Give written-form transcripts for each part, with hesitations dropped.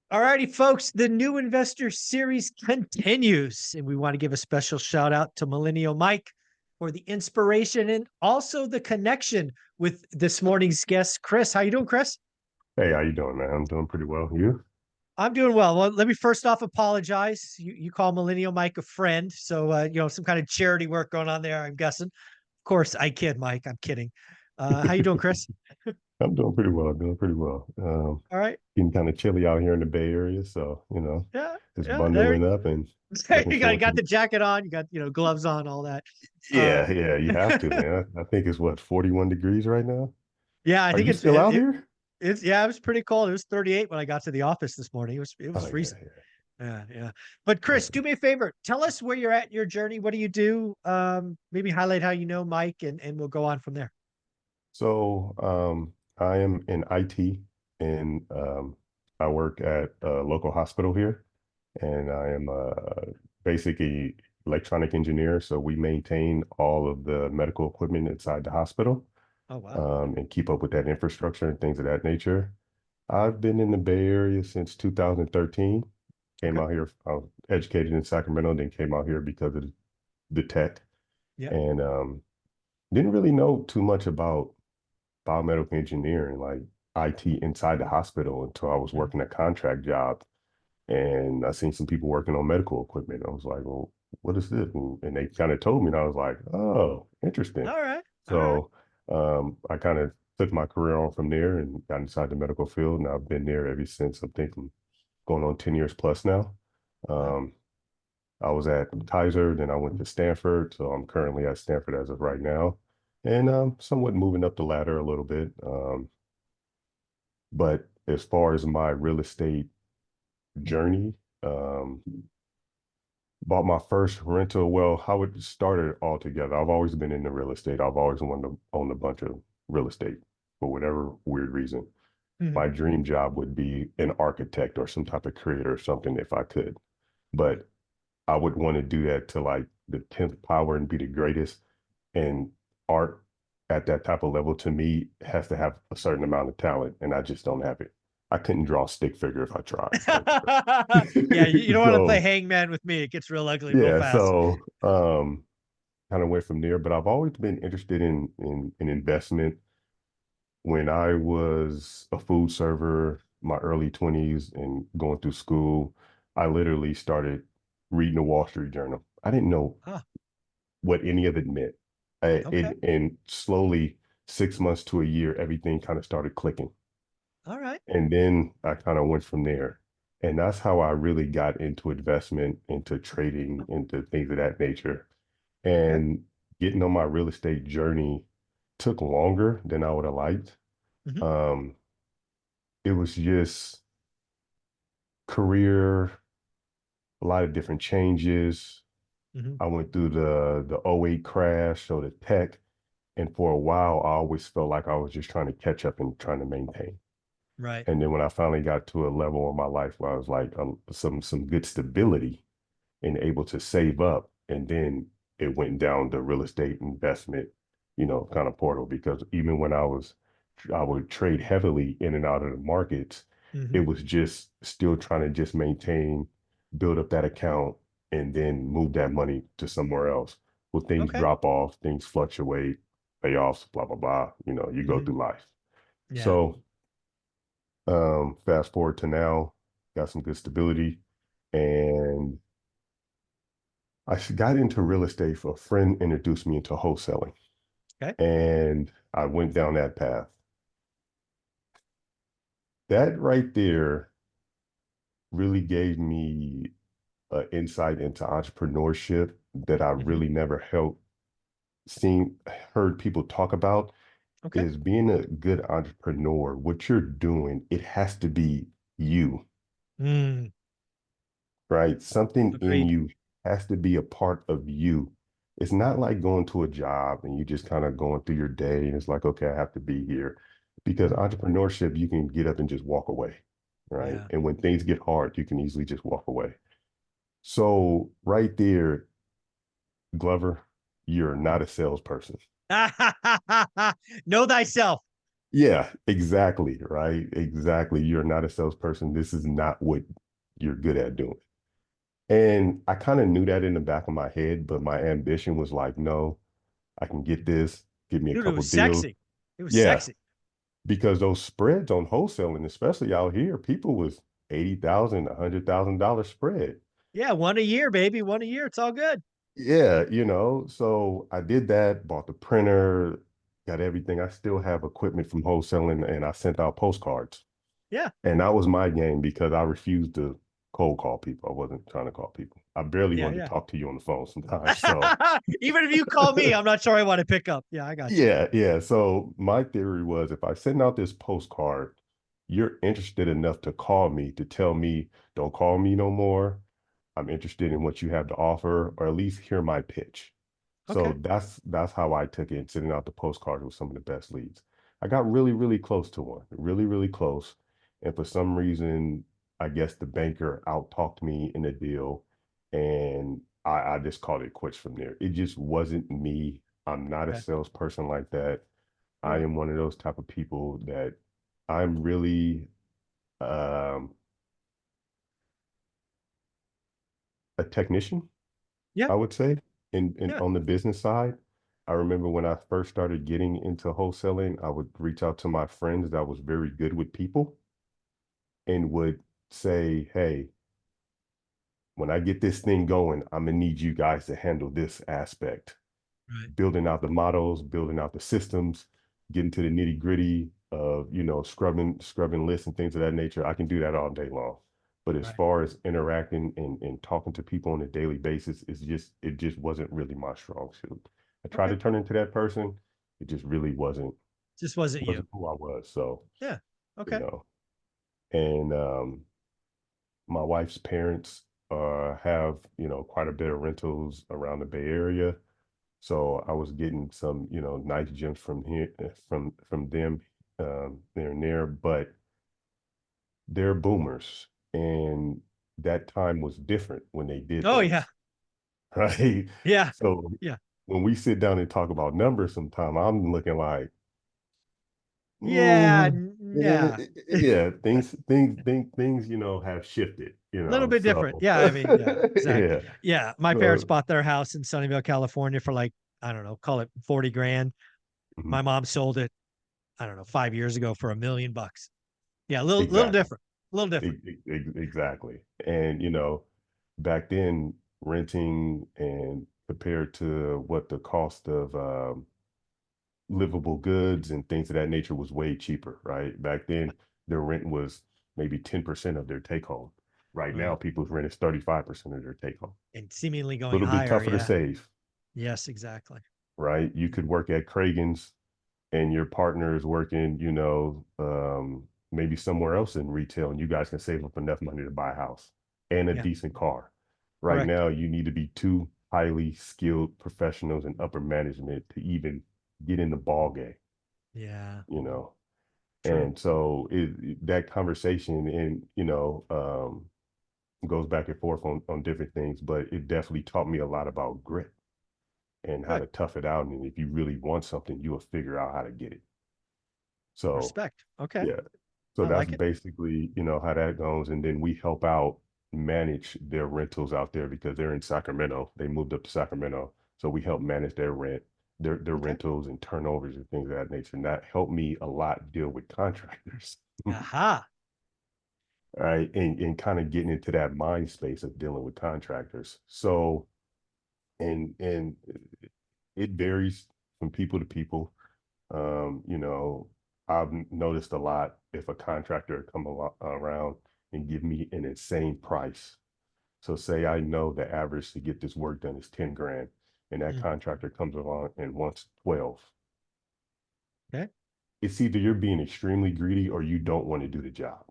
All righty, folks, the new investor series continues, and we want to give a special shout out to Millennial Mike for the inspiration and also the connection with this morning's guest, Chris. How you doing, Chris? Hey, how you doing, man? I'm doing pretty well. You? I'm doing well. Well, let me first off apologize. You call Millennial Mike a friend, so some kind of charity work going on there, I'm guessing. Of course, I kid, Mike. I'm kidding. How you doing, Chris? I'm doing pretty well. I'm doing pretty well. All right. Getting kind of chilly out here in the Bay Area, so Yeah, just yeah. There, bundling up and there looking you got. You forward got to. the jacket on. You got gloves on, all that. Uh, Yeah, you have to, man. I think it's what 41 degrees right now. yeah, I Are think you still out here? it's yeah, it was pretty cold. It was 38 when I got to the office this morning. It was Oh yeah, freezing. yeah. Yeah, yeah. But Chris, Okay. do me a favor. Tell us where you're at in your journey. What do you do? Maybe highlight how you know Mike, and we'll go on from there. So, I am in IT, and I work at a local hospital here, and I am basically electronic engineer. So we maintain all of the medical equipment inside the hospital, Oh wow. and keep up with that infrastructure and things of that nature. I've been in the Bay Area since 2013. Came Okay. out here, I was educated in Sacramento, then came out here because of the tech, Yeah. and didn't really know too much about biomedical engineering, like IT inside the hospital until I was Mhm. working a contract job and I seen some people working on medical equipment. I was like, well, what is this? And they kind of told me, and I was like, oh, interesting. All right. All right. So I kind of took my career on from there and got inside the medical field, and I've been there ever since. I think I'm going on 10 years plus now. Wow. Um, I was at Kaiser, then I went to Stanford, so I'm currently at Stanford as of right now, and somewhat moving up the ladder a little bit. But as far as my real estate journey, um, bought my first rental. Well, how it started altogether. I've always been into real estate. I've always wanted to own a bunch of real estate for whatever weird reason. Mhm. My dream job would be an architect or some type of creator or something if I could. But I would want to do that to like the 10th power and be the greatest. And art at that type of level to me has to have a certain amount of talent, and I just don't have it. I couldn't draw a stick figure if I tried. Like, Yeah, you don't want to play so hangman with me. It gets real ugly real yeah, fast. so kind of went from there. But I've always been interested in investment. When I was a food server, my early 20s and going through school, I literally started reading the Wall Street Journal. I didn't know Ah, what any of it meant. okay. And slowly, 6 months to a year, everything kind of started clicking. All right. And then I kind of went from there. And that's how I really got into investment, into trading, into things of that nature. Okay. And getting on my real estate journey took longer than I would have liked. Hmm. Um, it was just career, a lot of different changes. Hmm. I went through the '08 crash, so the tech, and for a while, I always felt like I was just trying to catch up and trying to maintain. Right. And then when I finally got to a level in my life where I was like some good stability and able to save up, and then it went down the real estate investment, kind of portal. Because even when I would trade heavily in and out of the markets, Hmm. it was just still trying to just maintain, build up that account, and then move that money to somewhere else. Well, things Okay. drop off, things fluctuate, payoffs, blah blah blah. You go Hmm. through life. Yeah. So fast forward to now, got some good stability, and I got into real estate. For a friend introduced me into wholesaling, Okay. and I went down that path. That right there really gave me an insight into entrepreneurship that I Hmm. really never seen, heard people talk about. Okay. Is being a good entrepreneur, what you're doing, it has to be you, Mm, right? Something in agreed. you has to be a part of you. It's not like going to a job and you just kind of going through your day and it's like, okay, I have to be here. Because Mhm. entrepreneurship, you can get up and just walk away, right? Yeah. And when things get hard, you can easily just walk away. So right there, Glover, you're not a salesperson. Know thyself. Yeah, exactly. Right. Exactly. You're not a salesperson. This is not what you're good at doing. And I kind of knew that in the back of my head, but my ambition was like, no, I can get this. Give me a Dude, it couple was deals. sexy. It was Yeah, sexy. because those spreads on wholesaling, especially out here, people was 80,000, $100,000 spread. Yeah, one a year, baby. One a year. It's all good. Yeah, so I did that, bought the printer, got everything. I still have equipment from wholesaling and I sent out postcards. Yeah. And that was my game because I refused to cold call people. I wasn't trying to call people. I barely Yeah. wanted to Yeah. talk to you on the phone sometimes. So Even if you call me, I'm not sure I want to pick up. Yeah, I got you. yeah, yeah. So my theory was if I send out this postcard, you're interested enough to call me to tell me, don't call me no more. I'm interested in what you have to offer, or at least hear my pitch. Okay. So that's how I took it, sending out the postcards with some of the best leads. I got really, really close to one, really, really close. And for some reason, I guess the banker out talked me in the deal, and I just called it quits from there. It just wasn't me. I'm not a Okay. salesperson like that. All I right. am one of those type of people that I'm really a technician. Yeah. I would say, in Yeah. on the business side. I remember when I first started getting into wholesaling, I would reach out to my friends that was very good with people and would say, "Hey, when I get this thing going, I'm gonna need you guys to handle this aspect." Right. Building out the models, building out the systems, getting to the nitty gritty of, scrubbing lists and things of that nature. I can do that all day long. But as Right. far as interacting and talking to people on a daily basis, it just wasn't really my strong suit. I tried Okay. to turn into that person. It just really Just wasn't you. wasn't who I was. So, Yeah. you Okay. know, and my wife's parents have, quite a bit of rentals around the Bay Area. So I was getting some, nice gems from here, from them, there and there, but they're boomers, and that time was different when they did Oh yeah. things, right? Yeah. So Yeah. when we sit down and talk about numbers, sometime I'm looking like, Yeah. mm, Yeah. yeah, things, have shifted, A little bit so different. Yeah. I mean, yeah, exactly. yeah, Yeah. My parents so bought their house in Sunnyvale, California for like, I don't know, call it 40 grand. mhm, My mom sold it, I don't know, 5 years ago for $1 million. Yeah. A little exactly. different. A little different. Exactly. And, back then, renting and compared to what the cost of livable goods and things of that nature was way cheaper, right? Back then, their rent was maybe 10% of their take home. Right now, Right. people's rent is 35% of their take home. And seemingly A going little bit higher. tougher to Yeah. save, Yes, exactly. right? You could work at Kragen's and your partner is working, maybe somewhere else in retail, and you guys can save up enough money to buy a house and a Yeah. decent car. Right Correct. now, you need to be two highly skilled professionals in upper management to even get in the ball game, Yeah. you know. True. And so that conversation and goes back and forth on different things, but it definitely taught me a lot about grit and how Good. to tough it out. And if you really want something, you'll figure out how to get it. So Respect. Okay. yeah, so I that's like it. basically, how that goes. And then we help out manage their rentals out there because they're in Sacramento. They moved up to Sacramento. So we help manage their rent, their Okay. rentals and turnovers and things of that nature. And that helped me a lot deal with contractors. Aha. Right. And kind of getting into that mind space of dealing with contractors. So and it varies from people to people. You know, I've noticed a lot if a contractor around and give me an insane price. So say I know the average to get this work done is 10 grand, and that Mm. contractor comes along and wants 12. Okay. It's either you're being extremely greedy or you don't want to do the job,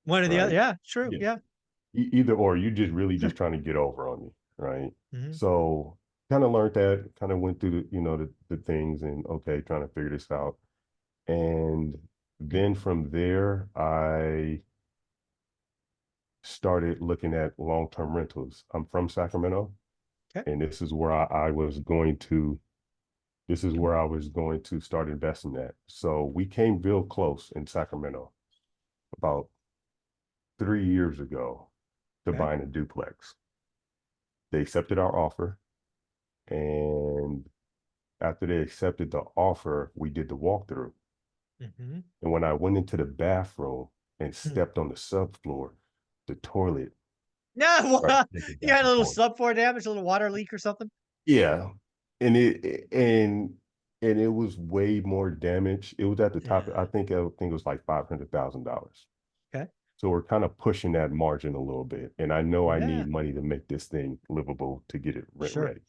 One or the other. right? Yeah. True. Yeah. Yeah. Either or, you just really just trying to get over on me, right? Hmm. So kind of learned that, kind of went through the things and okay, trying to figure this out. And then from there, I started looking at long-term rentals. I'm from Sacramento, Okay. and this is where I was going to This is where I was going to start investing at. So we came real close in Sacramento about 3 years ago to Okay. buying a duplex. They accepted our offer, and after they accepted the offer, we did the walkthrough. Hmm. And when I went into the bathroom and Hmm. stepped on the subfloor, the toilet No, started shaking you back had a and little forth. subfloor damage, a little water leak or something. Yeah. And it was way more damage. It was at the top. Yeah. I think it was like $500,000. Okay. So we're kind of pushing that margin a little bit. And I know I Yeah. need money to make this thing livable to get it rent Sure. ready.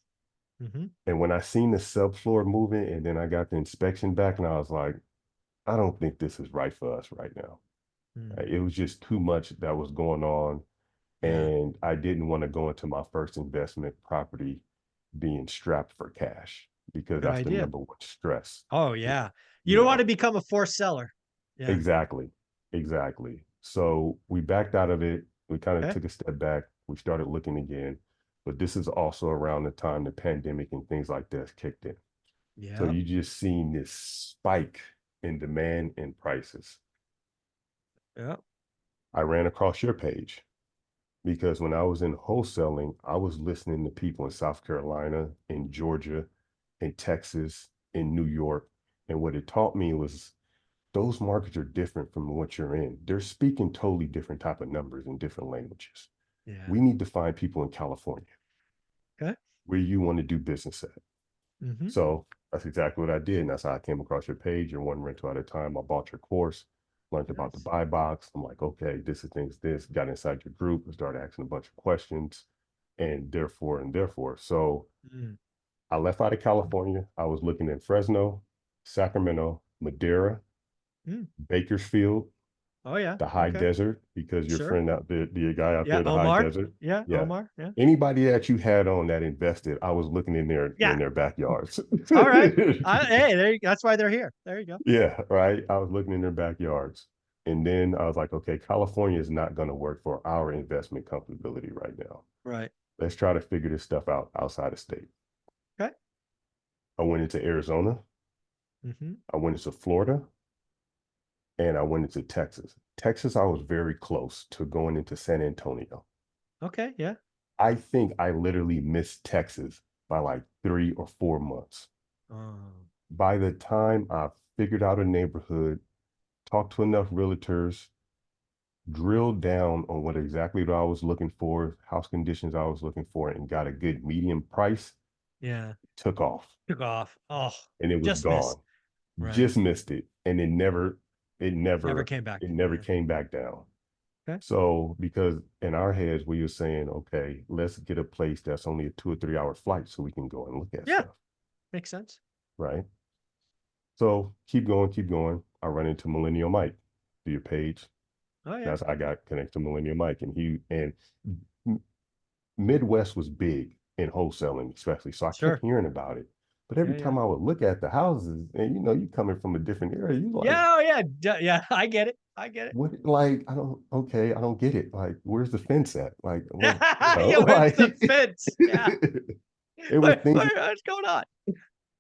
Hmm. And when I seen the subfloor moving and then I got the inspection back and I was like, I don't think this is right for us right now. Mm. It was just too much that was going on. Yeah. And I didn't want to go into my first investment property being strapped for cash because Good that's the idea. number one stress, Oh yeah. You you don't want to know. become a forced seller. Yeah. Exactly. Exactly. So we backed out of it. We kind of Okay. took a step back. We started looking again. But this is also around the time the pandemic and things like this kicked in. So Yeah. you just seen this spike in demand and prices. Yeah. I ran across your page because when I was in wholesaling, I was listening to people in South Carolina, in Georgia, in Texas, in New York. And what it taught me was those markets are different from what you're in. They're speaking totally different type of numbers in different languages. Yeah. We need to find people in California Okay. where you want to do business at. Hmm. So that's exactly what I did. And that's how I came across your page. You're one rental at a time. I bought your course, learned about the Nice. buy box. I'm like, okay, this is things, this, got inside your group and started asking a bunch of questions and therefore. So Mm. I left out of California. I was looking in Fresno, Sacramento, Madera, Mm. Bakersfield, Oh yeah. the high Okay. desert, because your Sure. friend out there, the guy out Yeah. there, the high Omar. desert. Yeah. Yeah. Omar. Yeah. Anybody that you had on that invested, I was looking Yeah. in their backyards. All right. Hey, that's why they're here. There you go. Yeah, right. I was looking in their backyards. And then I was like, okay, California is not going to work for our investment comfortability right now. Right. Let's try to figure this stuff out outside of state. Okay. I went into Arizona, Hmm. I went into Florida, and I went into Texas. Texas, I was very close to going into San Antonio. Okay. Yeah. I think I literally missed Texas by like 3 or 4 months. Oh. By the time I figured out a neighborhood, talked to enough realtors, drilled down on what exactly I was looking for, house conditions I was looking for, and got a good medium price, Yeah. took off Took off. Oh, and it was just missed. gone. Right. Just missed it. And it Never never, came back. it never Yeah. came back down. Okay. So because in our heads we were saying, okay, let's get a place that's only a 2 or 3 hour flight so we can go and look at Yeah. stuff. Makes sense. Right. So keep going, keep going. I run into Millennial Mike through your page. Oh yeah. That's how I got connected to Millennial Mike. And Midwest was big in wholesaling, especially. So I kept Sure. hearing about it. But Yeah. every Yeah. time I would look at the houses, and you coming from a different area, you like, Yeah. Oh yeah. Yeah. I get it. I get it. what, like, I don't get it. Like, where's the fence at? Like, well, Yeah. Where's like, the fence? Yeah. it was things What's going on?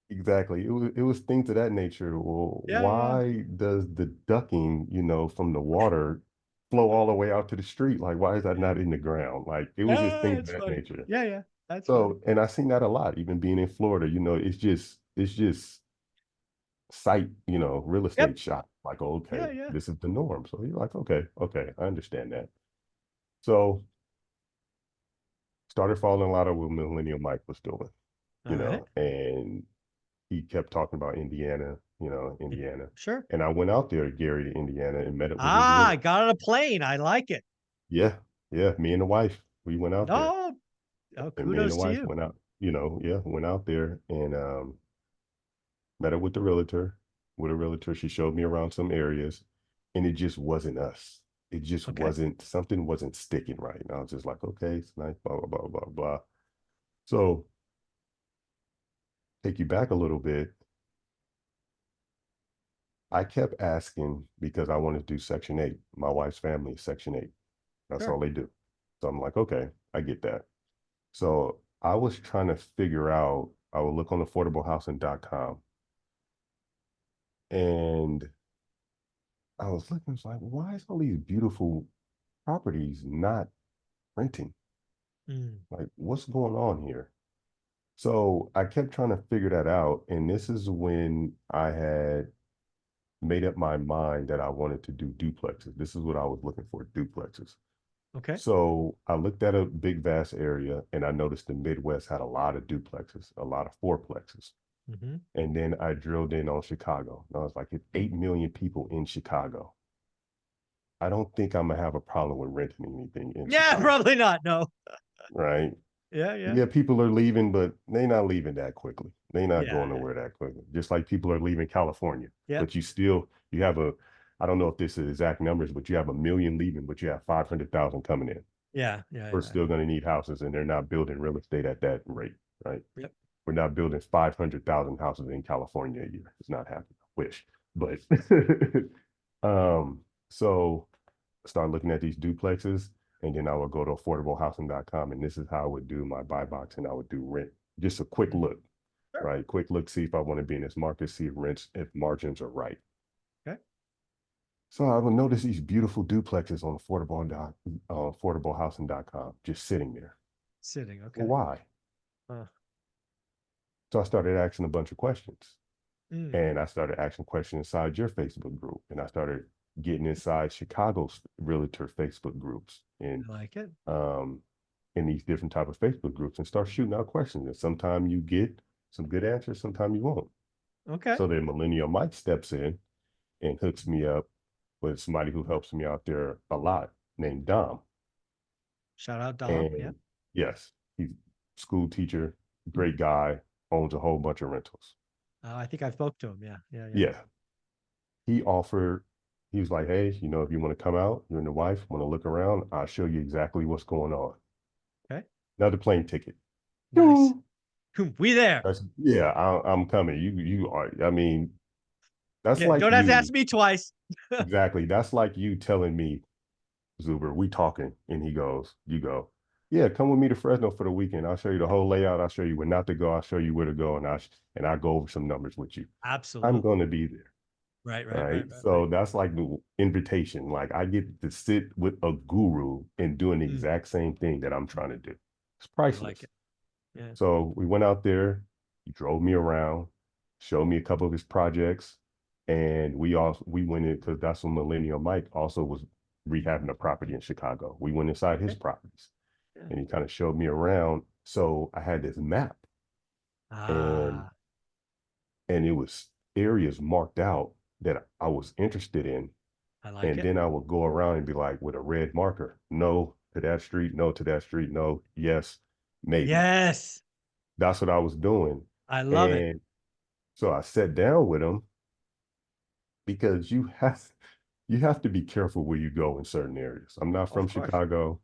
exactly. It was things of that nature. Well, Yeah. Yeah. why does the ducking, from the water flow all the way out to the street? Like, why is that Yeah. not in the ground? Like, it was just Yeah. things of It's that funny. nature. Yeah. Yeah. That's funny. So, and I seen that a lot, even being in Florida, it's just sight, real Yep. estate shop. Like, oh, okay, Yeah. Yeah. this is the norm. So you're like, okay, okay, I understand that. So started following a lot of what Millennial Mike was doing, All right. and he kept talking about Indiana, Yeah. Indiana. Sure. And I went out there to Gary to Indiana and met up with his Ah, I realtor. got on a plane. I like it. Yeah, yeah. Me and the wife, we went out there. Oh, oh, And me and the kudos to wife you. went out, yeah, went out there and met up with the realtor. With a realtor, she showed me around some areas, and it just wasn't us. It just Okay. wasn't, something wasn't sticking right. And I was just like, okay, it's nice, blah, blah, blah, blah, blah. So take you back a little bit. I kept asking because I wanted to do Section 8. My wife's family is Section 8. That's Sure. all they do. So I'm like, okay, I get that. So I was trying to figure out I would look on affordablehousing.com, and I was looking, it's like, why is all these beautiful properties not renting? Mm, Like, what's going on here? So I kept trying to figure that out. And this is when I had made up my mind that I wanted to do duplexes. This is what I was looking for, duplexes. okay. So I looked at a big, vast area, and I noticed the Midwest had a lot of duplexes, a lot of fourplexes. Mm-hmm. And then I drilled in on Chicago. And I was like, it's 8 million people in Chicago. I don't think I'm gonna have a problem with renting anything in Yeah, Chicago, probably not. No. right? Yeah, yeah. Yeah, people are leaving, but they're not leaving that quickly. They're not Yeah, going yeah. nowhere that quickly. Just like people are leaving California, Yep. but you have a, I don't know if this is exact numbers, but you have 1 million leaving, but you have 500,000 coming in. Yeah, yeah, We're yeah. still going to need houses, and they're not building real estate at that rate, right? Yep. We're not building 500,000 houses in California a year. It's not happening. I wish, but so start looking at these duplexes, and then I would go to affordablehousing.com, and this is how I would do my buy box, and I would do rent. Just a quick Mhm. look, Sure. right? Quick look, see if I want to be in this market, see if rents, if margins are right. Okay. So I would notice these beautiful duplexes on affordablehousing.com just sitting there. Sitting. Well, Okay. why? Uh, So I started asking a bunch of questions, mm, and I started asking questions inside your Facebook group, and I started getting inside Chicago's realtor Facebook groups, and I like it. um, in these different type of Facebook groups, and start shooting out questions. And sometimes you get some good answers, sometimes you won't. Okay. So then Millennial Mike steps in and hooks me up with somebody who helps me out there a lot, named Dom. Shout out Dom. Yeah. And yes, he's a school teacher, great guy, owns a whole bunch of rentals. I think I spoke to him. Yeah. Yeah. Yeah. Yeah, he offered, he was like, hey, if you want to come out, you and the wife want to look around, I'll show you exactly what's going on. Okay. Another plane ticket. Nice. We there. Yeah, I'm coming. You are, I mean, that's Yeah. like Don't have to you, ask me twice. exactly. That's like you telling me, Zuber, we talking. And you go, yeah, come with me to Fresno for the weekend. I'll show you the whole layout. I'll show you where not to go. I'll show you where to go. And I'll go over some numbers with you. I'm Absolutely. going to be there. Right. Right. Right. Right. Right. Right. So that's like the invitation. Like I get to sit with a guru and doing the Mm, exact same thing that I'm trying to do. It's I like priceless. it. Yeah. So we went out there, he drove me around, showed me a couple of his projects, and we went in because that's when Millennial Mike also was rehabbing a property in Chicago. We went inside his Okay. properties, Yeah. and he kind of showed me around. So I had this map, and Ah, it was areas marked out that I was interested in. I like And it. then I would go around and be like with a red marker, no to that street, no to that street, no, yes, maybe. Yes. That's what I was doing. I love it. And so I sat down with him because you have to be careful where you go in certain areas. I'm not from Of course. Chicago,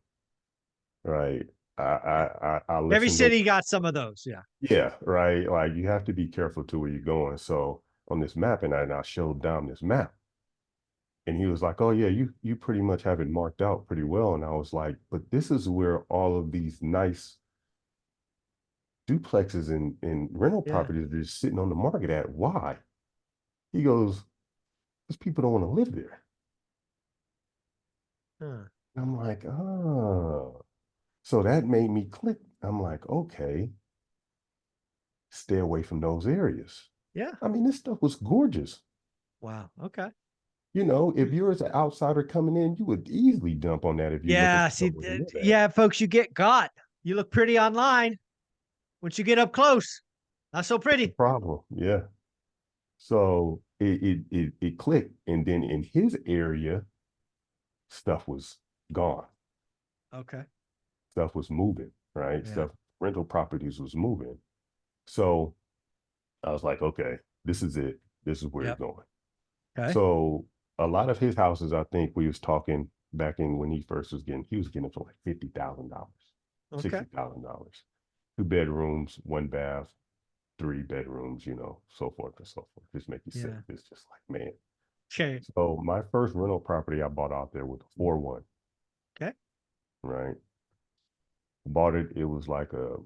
right? I Yeah. I Every listen to, city got some of those. Yeah. yeah, right. Like you have to be careful to where you're going. So on this map, and I showed down this map, and he was like, "Oh yeah, you pretty much have it marked out pretty well." And I was like, "But this is where all of these nice duplexes and rental Yeah. properties are just sitting on the market at. Why?" He goes, "Because people don't want to live there." Huh. And I'm like, "Oh." So that made me click. I'm like, "Okay, stay away from those areas." Yeah. I mean, this stuff was gorgeous. Wow. Okay. If you're as an outsider coming in, you would easily jump on that if you're looking Yeah. for See, somewhere to live at. yeah, folks, you get got. You look pretty online. Once you get up close, not so That's the pretty. problem. Yeah. So it clicked, and then in his area, stuff was gone. Okay. Stuff was moving, right? Yeah. Stuff rental properties was moving. So I was like, okay, this is it. This is where it's Yep. going. Okay. So a lot of his houses, I think we was talking back in when he first was getting, he was getting for like $50,000, Okay. $60,000, 2 bedrooms, 1 bath, 3 bedrooms, so forth and so forth. Just make you sick. Yeah. It's just like, man. Okay. So my first rental property I bought out there was a 4-1, Okay. right? Bought it. It was like a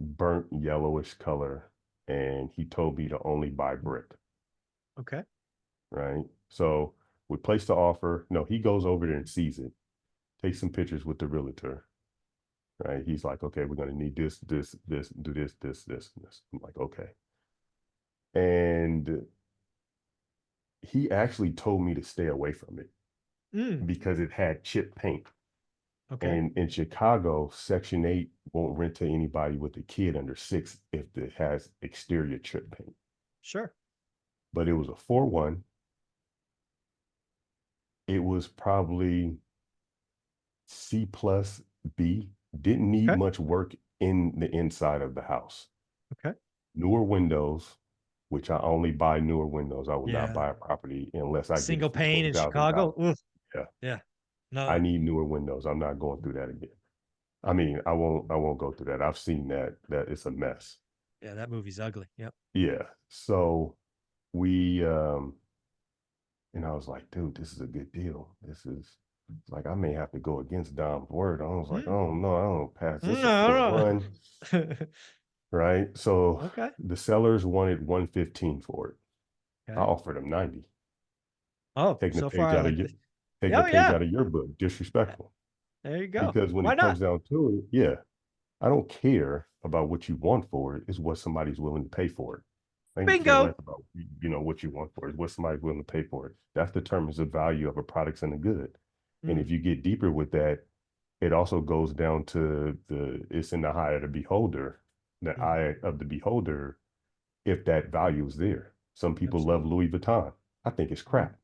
burnt yellowish color, and he told me to only buy brick, Okay. right? So we placed the offer. No, he goes over there and sees it, takes some pictures with the realtor, right? He's like, okay, we're gonna need this, do this. I'm like, okay. And he actually told me to stay away from it Mm, because it had chip paint. okay. And in Chicago, Section 8 won't rent to anybody with a kid under 6 if it has exterior chip paint. Sure. But it was a 4-1. It was probably C plus B. Didn't need Okay. much work in the inside of the house. Okay. Newer windows, which I only buy newer windows. I will not Yeah. buy a property unless I get it Single for pane in Chicago. $12,000. Oof. Yeah. Yeah. I No. need newer windows. I'm not going through that again. I mean, I won't go through that. I've seen that it's a mess. Yeah, that movie's ugly. Yep. Yeah. So we and I was like, dude, this is a good deal. This is like I may have to go against Dom's word. I was like, Mm. oh no, I don't pass. This is a No, 4-1, no. right? So Okay. the sellers wanted 115 for it. I Okay. offered them 90. Oh, Taking the so far page I out of like your this. taking the Oh page yeah. out of your book. Disrespectful. There you go. Because when Why it not? comes down to it, yeah, I don't care about what you want for it. It's what somebody's willing to pay for it. I can care less Bingo. about what you want for it. It's what somebody's willing to pay for it. That determines the value of a product and a good. And Mm, if you get deeper with that, it also goes down to it's in the eye of the beholder, the mm, eye of the beholder, if that value is there. Some people love absolutely. Louis Vuitton. I think it's Mm. crap,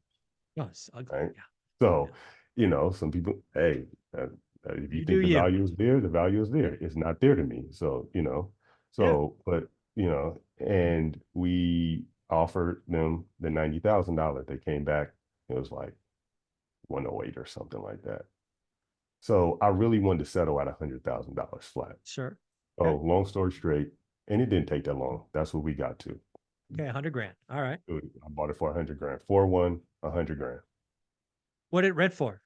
Oh, it's ugly. right? Yeah. So, Yeah. some people, hey, uh, if you You do think the you. value is there, the value is there. Yeah. It's not there to me. So, Yeah. but, Mm. and we offered them the $90,000. They came back, it was like 108 or something like that. So I really wanted to settle at $100,000 flat. Sure. Oh, Okay. long story straight, and it didn't take that long. That's what we got to. Okay. 100 grand. All right. I bought it for 100 grand. 4-1, 100 grand. What did it rent for?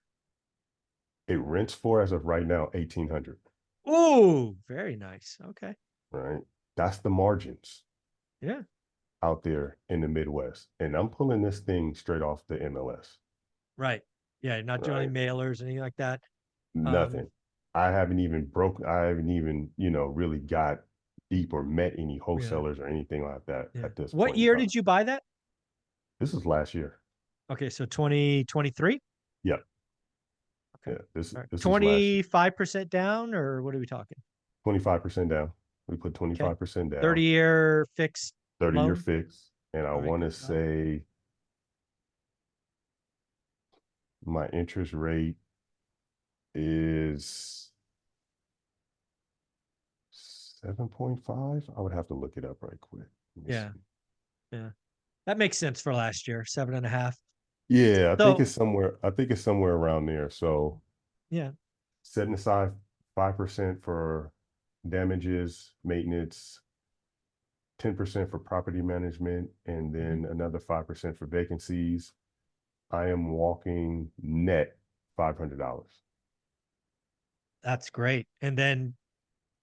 It rents for as of right now 1,800. Oh, very nice. Okay. Right? That's the margins Yeah. out there in the Midwest. And I'm pulling this thing straight off the MLS, Right. Yeah. You're not doing right? any mailers, anything like that. Um, Nothing. I haven't even, really got deep or met any yeah. wholesalers or anything like that Yeah. at this What point in year time. did you buy that? This is last year. Okay. So 2023. Yep. Okay. Yeah. This All right. this was last year. 25% down, or what are we talking? 25% down. We put Okay. 25% down, 30-year fixed 30-year loan. fix. And I All right. want to Good stuff. say my interest rate is 7.5. I would have to look it up right quick. Let me Yeah. see. Yeah. That makes sense for last year, 7.5. Yeah, So I think it's somewhere around there. So yeah. setting aside 5% for damages, maintenance, 10% for property management, and Mhm. then another 5% for vacancies. I am walking net $500. That's great. And then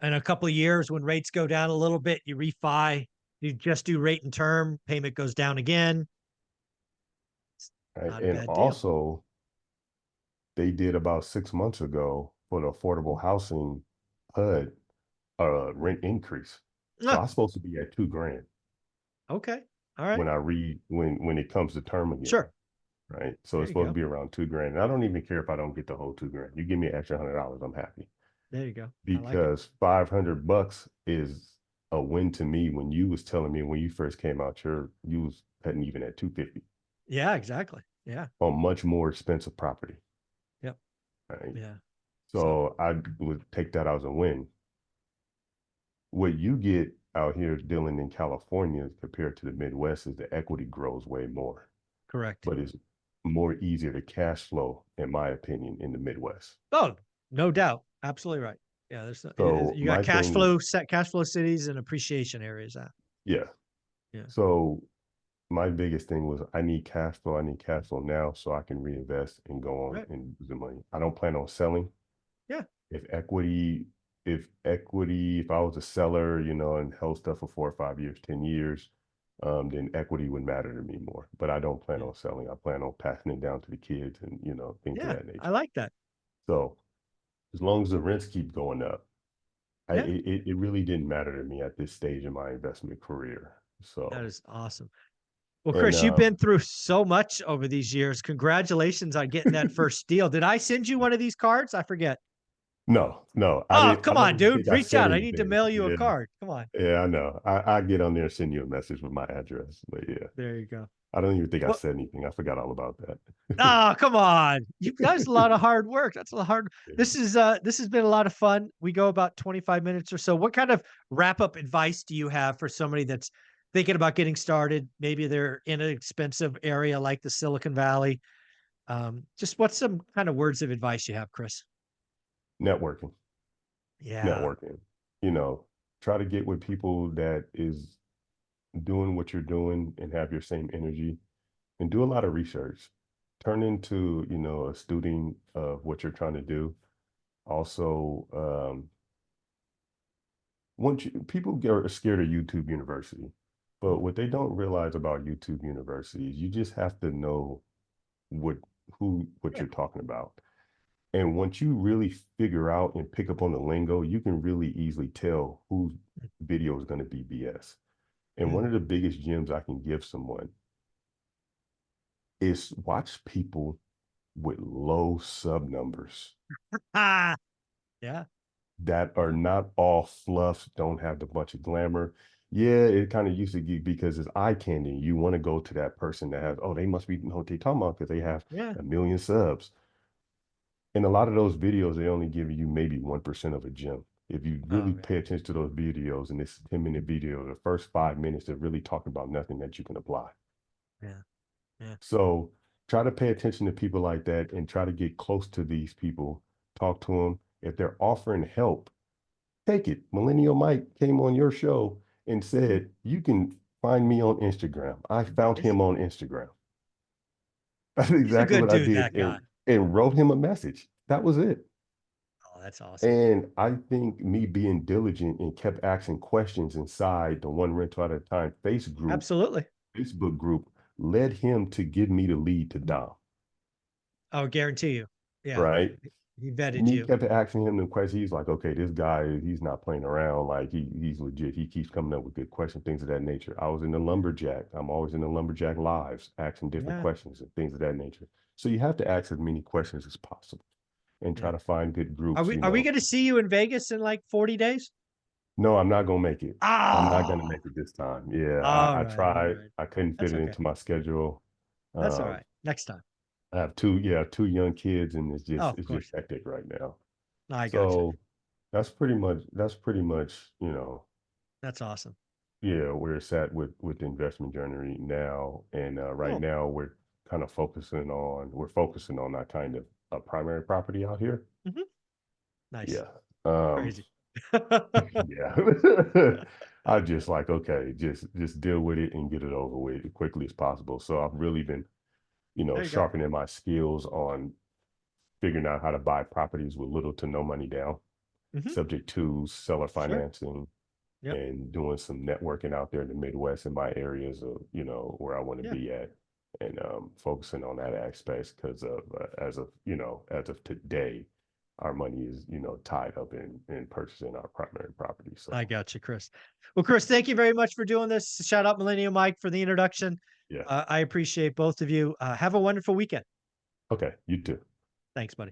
in a couple of years, when rates go down a little bit, you refi, you just do rate and term, payment goes down again. It's Right? not a And bad deal. also, they did about 6 months ago for the affordable housing HUD rent increase. So Ah, I'm supposed to be at 2 grand okay. All right. when I read when it comes to term again, Sure. right? So There it's you supposed to go. be around 2 grand. And I don't even care if I don't get the whole 2 grand. You give me an extra $100, I'm happy There you go. I like it. because $500 is a win to me. When you was telling me when you first came out, you was cutting even at 250 Yeah, exactly. Yeah. on much more expensive property, Yep. right? Yeah. So So I would take that as a win. What you get out here dealing in California compared to the Midwest is the equity grows way more, correct. but it's more easier to cash flow, in my opinion, in the Midwest. Oh, no doubt. Absolutely right. Yeah. So You got my thing, cash flow cities and appreciation areas. yeah. Yeah. So my biggest thing was I need cash flow. I need cash flow now so I can reinvest and go on Right. and use the money. I don't plan on selling. Yeah. If equity if equity, if I was a seller, you know, and held stuff for 4 or 5 years, 10 years, then equity would matter to me more. But I don't plan Yeah. on selling. I plan on passing it down to the kids and, you know, things of Yeah. that I nature. like that. So as long as the rents keep going up, Yeah. it really didn't matter to me at this stage in my investment career. That So, is awesome. Well, and Chris, you've been through so much over these years. Congratulations on getting that first deal. Did I send you one of these cards? I forget. no, no, I Oh, didn't. I come don't on, even dude. think I Reach said out. I need to anything. mail you a Yeah, card. Come on. yeah, I know. I get on there and send you a message with my address. But yeah, There you go. I don't even think I Well, said anything. I forgot all about that. oh, come on. You guys a lot of hard work. That's a lot hard. Yeah. This has been a lot of fun. We go about 25 minutes or so. What kind of wrap-up advice do you have for somebody that's thinking about getting started? Maybe they're in an expensive area like the Silicon Valley. Just what's some kind of words of advice you have, Chris? Networking, Yeah. networking. You know, try to get with people that is doing what you're doing and have your same energy, and do a lot of research. Turn into, you know, a student of what you're trying to do. Also, people get scared of YouTube University, but Mm, what they don't realize about YouTube University is you just have to know what what yeah. you're talking about. And once you really figure out and pick up on the lingo, you can really easily tell whose video is going to be BS. And one Mm. of the biggest gems I can give someone is watch people with low sub numbers Ah, yeah. that are not all fluff, don't have the bunch of glamour. Yeah, it kind of used to be because it's eye candy. You want to go to that person that has, oh, they must be know what they talking about because they have Yeah. 1 million subs. In a lot of those videos, they only give you maybe 1% of a gem. If you really Oh, yeah. pay attention to those videos, and this 10-minute video, the first 5 minutes, they're really talking about nothing that you can apply. Yeah. Yeah. So try to pay attention to people like that and try to get close to these people, talk to them. If they're offering help, take it. Millennial Mike came on your show and said, you can find me on Instagram. I found He's him on Instagram. That's he's a exactly good what I dude, did that guy. and wrote him a message. That was it. Oh, that's awesome. And I think me being diligent and kept asking questions inside the one rental at a time Absolutely. Facebook group led him to give me the lead to Dom, I'll guarantee you. Yeah. right? He vetted Me you. kept asking him the questions. He's like, okay, this guy, he's not playing around. Like he's legit. He keeps coming up with good questions, things of that nature. I was in the lumberjack. I'm always in the lumberjack lives, asking different Yeah. questions and things of that nature. So you have to ask as many questions as possible and try Yeah. to find good Are groups, we you are we know. going to see you in Vegas in like 40 days? No, I'm not gonna make it. I'm not gonna Oh, make it this time. Yeah, all I right. All tried. right. I couldn't fit That's it okay. into my schedule. That's all Um, right. Next time. I have two, yeah, two young kids, and Oh, of it's just course. hectic right now. No, I gotcha. So that's pretty much, you know, That's awesome. yeah, where it's at with the investment journey now. And right Cool. now we're focusing on that kind of a primary property out here. Hmm. Nice. Yeah. Um, Crazy. yeah. I just like, okay, just deal with it and get it over with as quickly as possible. So I've really been, you know, There you go. sharpening my skills on figuring out how to buy properties with little to no money down, Hmm. subject to seller Sure. financing, Yep. and doing some networking out there in the Midwest in my areas of, you know, where I want to Yeah. be at, and focusing on that aspect because of as of today, our money is, you know, tied up in purchasing our primary property. I So got you, Chris. Well, Chris, thank you very much for doing this. Shout out Millennium Mike for the introduction. yeah, I appreciate both of you. Have a wonderful weekend. okay, you too. Thanks, buddy.